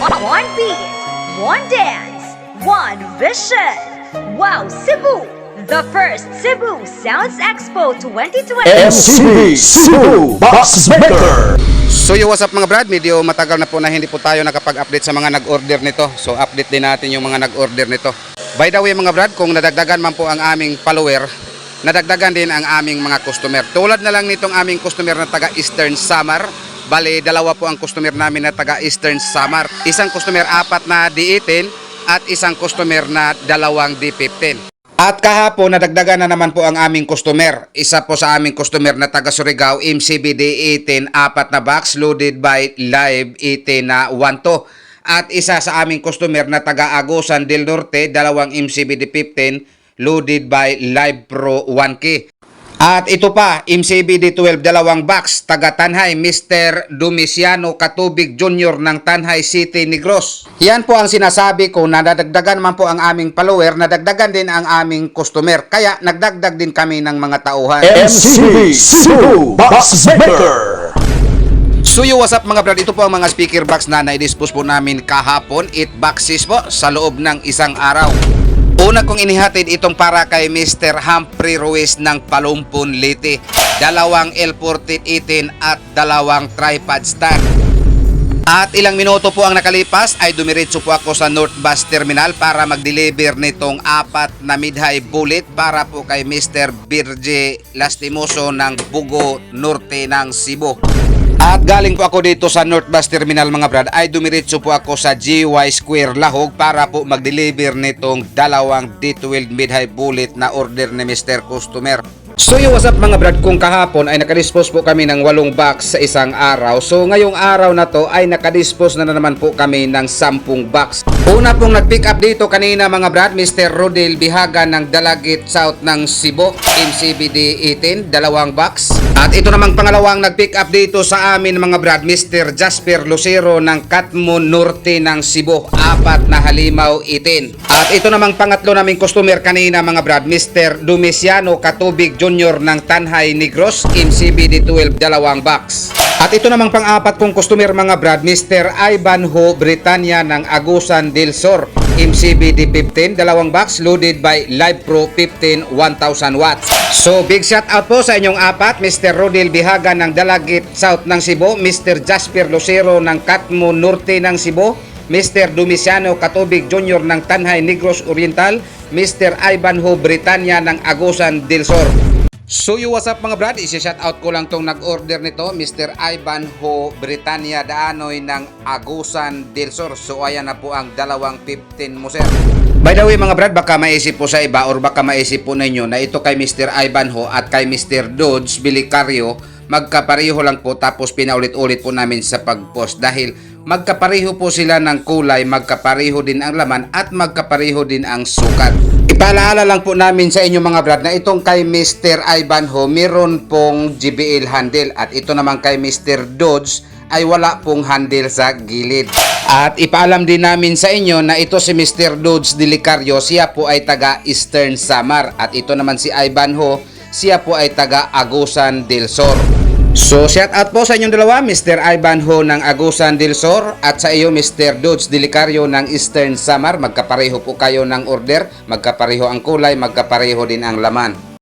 One beat, one dance, one vision. Wow Cebu, the first Cebu Sounds Expo 2020. MCB Cebu Box Maker. So what's up mga brad, medyo matagal na po na hindi po tayo nakapag-update sa mga nag-order nito. So update din natin yung mga nag-order nito. By the way mga brad, kung nadagdagan man po ang aming follower, nadagdagan din ang aming mga customer. Tulad na lang nitong aming customer na taga Eastern Samar. Bale, dalawa po ang customer namin na taga Eastern Samar. Isang customer 4 na D18 at isang customer na 2 D15. At kahapon, nadagdagan na naman po ang aming customer. Isa po sa aming customer na taga Surigao, MCB D18, 4 na box, loaded by Live 18 na 1 to. At isa sa aming customer na taga Agusan del Norte, 2 MCB D15, loaded by Live Pro 1K. At ito pa, MCB D12, 2 box, taga Tanhay, Mr. Domiciano Katubig Jr. ng Tanhay City, Negros. Yan po ang sinasabi ko na nadagdagan man po ang aming follower, nadagdagan din ang aming customer. Kaya nagdagdag din kami ng mga tauhan. MCB Cebu Box Maker. So what's up mga brad, ito po ang mga speaker box na na-dispose po namin kahapon. 8 boxes po sa loob ng isang araw. Una kong inihatid itong para kay Mr. Humphrey Ruiz ng Palumpon, Leyte. 2 L1418 at 2 tripod stand. At ilang minuto po ang nakalipas ay dumiretso po ako sa North Bus Terminal para mag-deliver nitong 4 na mid-high bullet para po kay Mr. Virgie Lastimoso ng Bugo Norte ng Cebu. At galing po ako dito sa North Bus Terminal mga brad ay dumiretso po ako sa GY Square Lahog para po mag-deliver nitong 2 D12 mid-high bullet na order ni Mr. Customer. So what's up mga brad, kung kahapon ay nakadispose po kami ng 8 box sa isang araw. So ngayong araw na to ay nakadispose na naman po kami ng 10 box. Una pong nag-pick up dito kanina mga brad, Mr. Rodel Bihaga ng Dalagit South ng Cebu, MCBD 18, 2 box. At ito namang pangalawang nag-pick up dito sa amin mga brad, Mr. Jasper Lucero ng Katmon Norte ng Cebu, 4 na halimaw 18. At ito namang pangatlo naming customer kanina mga brad, Mr. Domiciano Katubig Jr. ng Tanhay Negros, MCBD 12, 2 box. At ito namang pang-apat kong customer mga brad, Mr. Ivanho Britania ng Agusan del Sur, MCBD 15, 2 box, loaded by Live Pro 15, 1000 watts. So big shout out po sa inyong 4, Mr. Rodel Bihaga ng Dalagit South ng Cebu, Mr. Jasper Lucero ng Katmon Norte ng Cebu, Mr. Domiciano Katubig Jr. ng Tanhay Negros Oriental, Mr. Ivanho Britania ng Agusan del Sur. So what's up mga brad, isi-shout out ko lang tong nag-order nito, Mr. Ivanho Britania Daanoy ng Agusan del Sur. So ayan na po ang 215 mo sir. By the way mga brad, baka maisip po sa iba or baka maisip po ninyo na ito kay Mr. Ivanho at kay Mr. Dodge Bilicario magkapareho lang po, tapos pinaulit-ulit po namin sa pag-post dahil magkapareho po sila ng kulay, magkapareho din ang laman at magkapareho din ang sukat. Ipaalala lang po namin sa inyo mga brad na itong kay Mr. Ivanho meron pong GBL handle at ito naman kay Mr. Dodge ay wala pong handle sa gilid. At ipaalam din namin sa inyo na ito si Mr. Dodge Delicario, siya po ay taga Eastern Samar at ito naman si Ivanho, siya po ay taga Agusan del Sur. So shout out po sa inyong dalawa, Mr. Ivanho ng Agusan del Sur at sa iyo Mr. Dodge Delicario ng Eastern Samar. Magkapareho po kayo ng order, magkapareho ang kulay, magkapareho din ang laman.